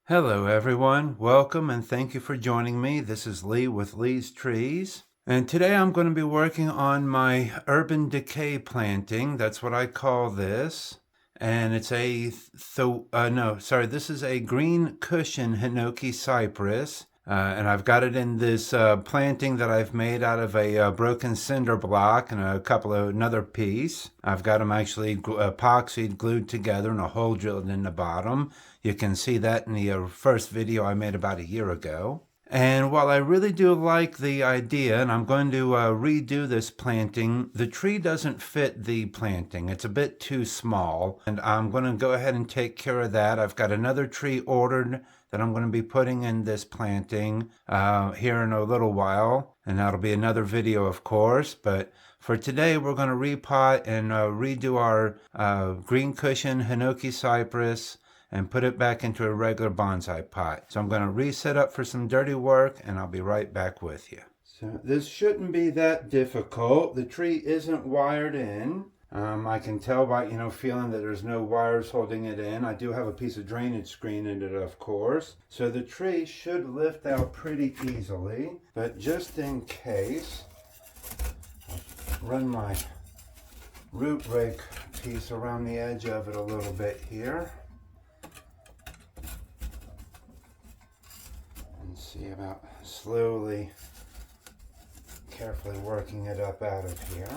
Hello everyone, welcome and thank you for joining me. This is Lee with Lee's Trees. And today I'm going to be working on my Urban Decay planting. That's what I call this. And it's this is a green cushion Hinoki Cypress. And I've got it in this planting that I've made out of a broken cinder block and another piece. I've got them actually epoxied, glued together, and a hole drilled in the bottom. You can see that in the first video I made about a year ago. And while I really do like the idea, and I'm going to redo this planting, the tree doesn't fit the planting. It's a bit too small, and I'm going to go ahead and take care of that. I've got another tree ordered that I'm going to be putting in this planting here in a little while, and that'll be another video, of course. But for today, we're going to repot and redo our green cushion Hinoki Cypress and put it back into a regular bonsai pot. So I'm going to reset up for some dirty work, and I'll be right back with you. So this shouldn't be that difficult. The tree isn't wired in. I can tell by, feeling that there's no wires holding it in. I do have a piece of drainage screen in it, of course. So the tree should lift out pretty easily. But just in case, I'll run my root rake piece around the edge of it a little bit here. See about slowly, carefully working it up out of here.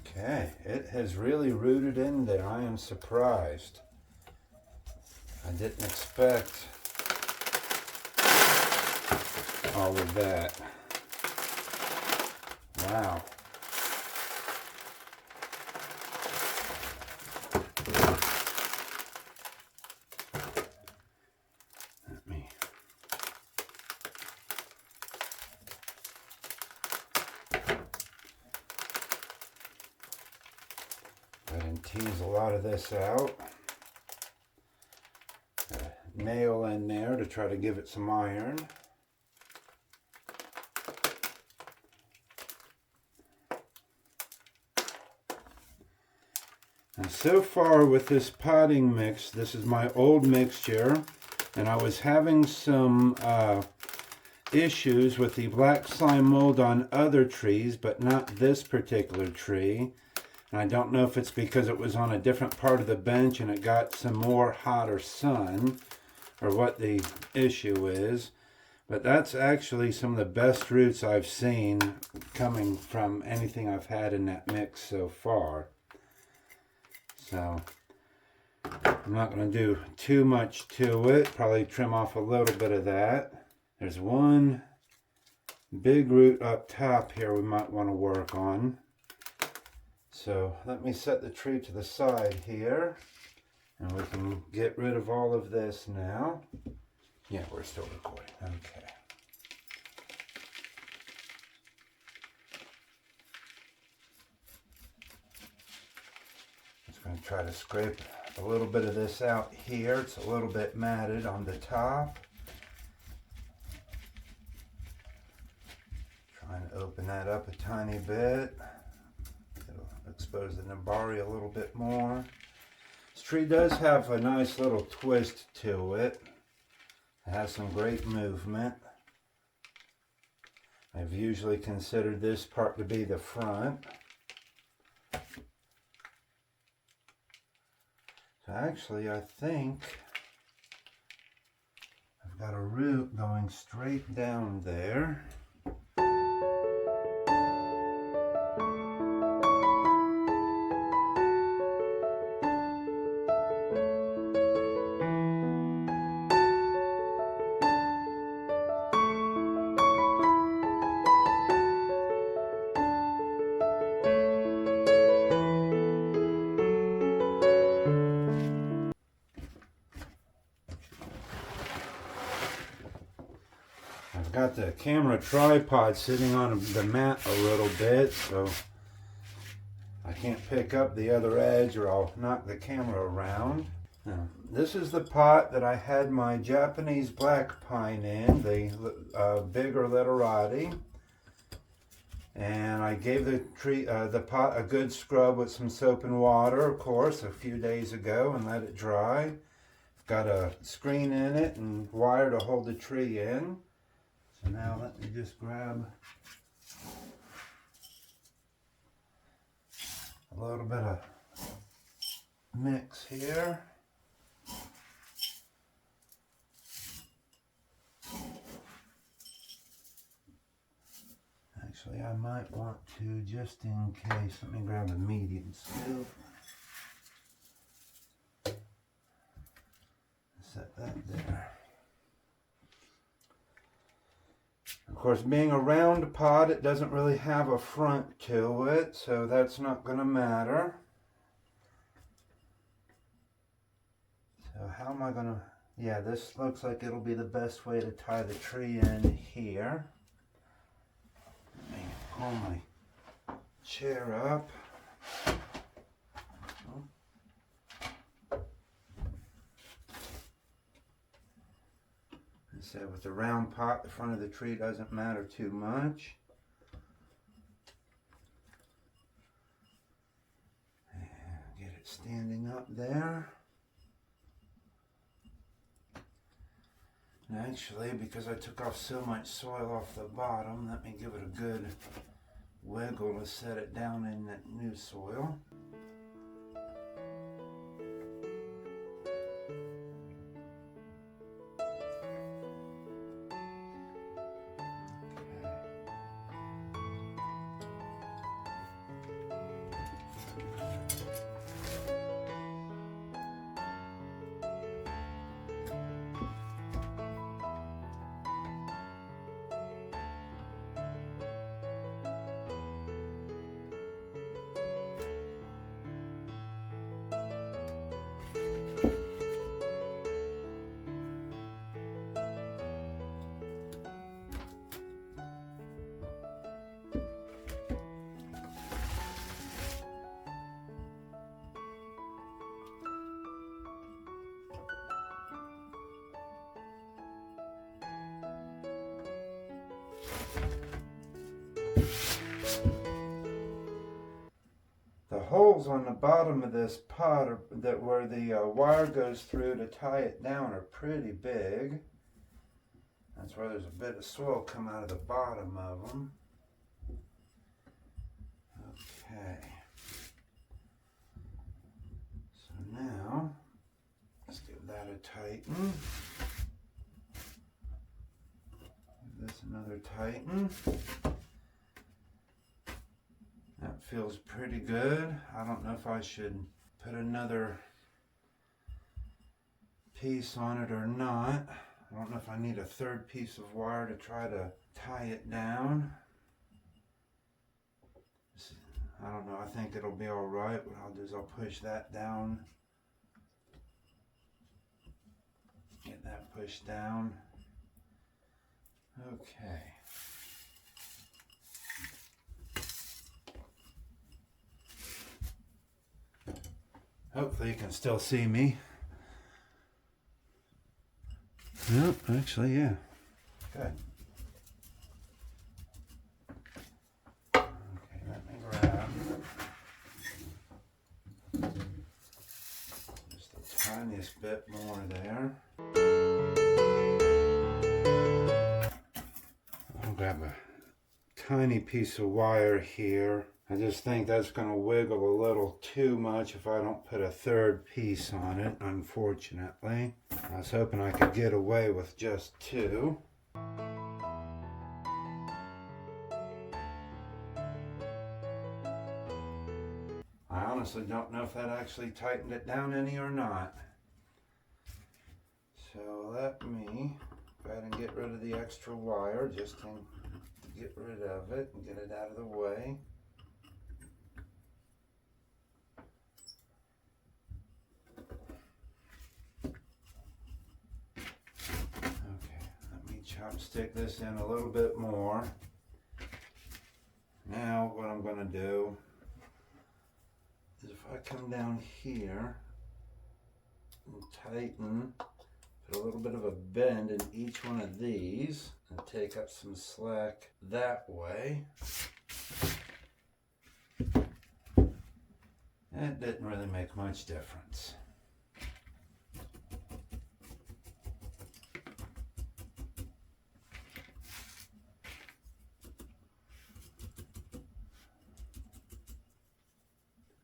Okay, it has really rooted in there. I am surprised. I didn't expect all of that. Wow. Let me go ahead and tease a lot of this out. A nail in there to try to give it some iron. And so far with this potting mix, this is my old mixture, and I was having some issues with the black slime mold on other trees, but not this particular tree. And I don't know if it's because it was on a different part of the bench and it got some more hotter sun, or what the issue is. But that's actually some of the best roots I've seen coming from anything I've had in that mix so far. So I'm not going to do too much to it. Probably trim off a little bit of that. There's one big root up top here we might want to work on. So let me set the tree to the side here, and we can get rid of all of this now. Yeah, we're still recording. Okay. I'm going to try to scrape a little bit of this out here. It's a little bit matted on the top. Trying to open that up a tiny bit. It'll expose the nabari a little bit more. This tree does have a nice little twist to it. It has some great movement. I've usually considered this part to be the front. So actually, I think I've got a root going straight down there. Got the camera tripod sitting on the mat a little bit, so I can't pick up the other edge or I'll knock the camera around. Now, this is the pot that I had my Japanese black pine in, the bigger literati. And I gave the pot a good scrub with some soap and water, of course, a few days ago and let it dry. Got a screen in it and wire to hold the tree in. So now let me just grab a little bit of mix here. Actually, I might want to, just in case, let me grab a medium scoop. Set that there. Of course, being a round pot, it doesn't really have a front to it, so that's not going to matter. So how am I going to... Yeah, this looks like it'll be the best way to tie the tree in here. Let me pull my chair up. So with the round pot, the front of the tree doesn't matter too much. And get it standing up there. And actually, because I took off so much soil off the bottom, let me give it a good wiggle to set it down in that new soil. The holes on the bottom of this pot where the wire goes through to tie it down are pretty big. That's where there's a bit of soil come out of the bottom of them. Okay. So now, let's give that a tighten. Give this another tighten. That feels pretty good. I don't know if I should put another piece on it or not. I don't know if I need a third piece of wire to try to tie it down. I don't know, I think it'll be all right. What I'll do is I'll push that down. Get that pushed down. Okay. Hopefully you can still see me. Yep, actually, yeah. Good. Okay, let me grab just the tiniest bit more there. I'll grab a tiny piece of wire here. I just think that's going to wiggle a little too much if I don't put a third piece on it, unfortunately. I was hoping I could get away with just two. I honestly don't know if that actually tightened it down any or not. So let me go ahead and get rid of the extra wire, just to get rid of it and get it out of the way. Chopstick this in a little bit more. Now what I'm going to do is if I come down here and tighten, put a little bit of a bend in each one of these and take up some slack that way. It didn't really make much difference.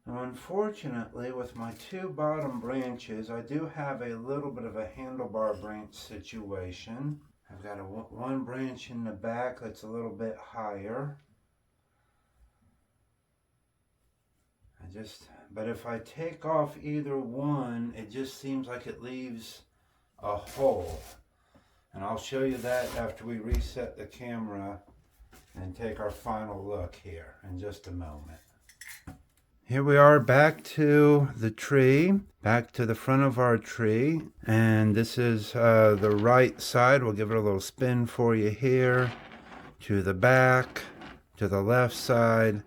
Now, unfortunately, with my two bottom branches, I do have a little bit of a handlebar branch situation. I've got one branch in the back that's a little bit higher. But if I take off either one, it just seems like it leaves a hole. And I'll show you that after we reset the camera and take our final look here in just a moment. Here we are back to the tree, back to the front of our tree. And this is the right side. We'll give it a little spin for you here. To the back, to the left side,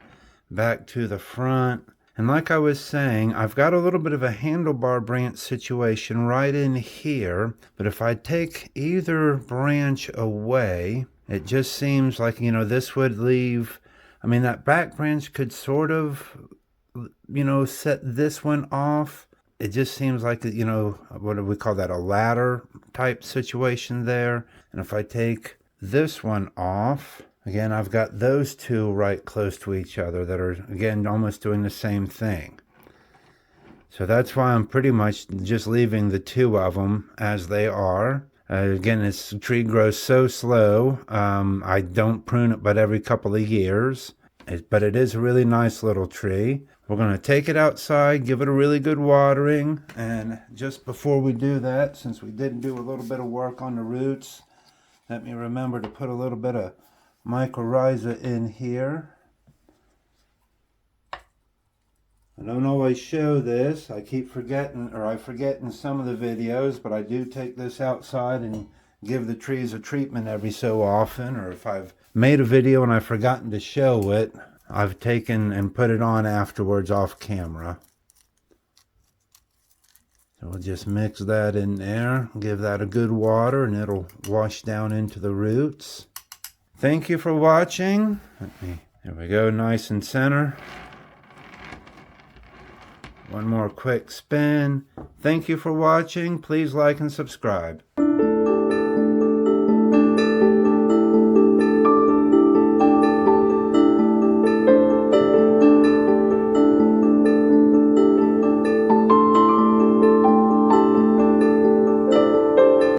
back to the front. And like I was saying, I've got a little bit of a handlebar branch situation right in here. But if I take either branch away, it just seems like, you know, this would leave, I mean, that back branch could sort of, you know, set this one off. It just seems like, you know, what do we call that? A ladder type situation there. And if I take this one off, again, I've got those two right close to each other that are, again, almost doing the same thing. So that's why I'm pretty much just leaving the two of them as they are. Again, this tree grows so slow. I don't prune it but every couple of years. But it is a really nice little tree. We're going to take it outside, give it a really good watering. And just before we do that, since we did do a little bit of work on the roots, let me remember to put a little bit of mycorrhiza in here. I don't always show this. I keep forgetting, or I forget in some of the videos, but I do take this outside and give the trees a treatment every so often. Or if I've made a video and I've forgotten to show it, I've taken and put it on afterwards off camera. So we'll just mix that in there, give that a good water, and it'll wash down into the roots. Thank you for watching. There we go, nice and center. One more quick spin. Thank you for watching. Please like and subscribe.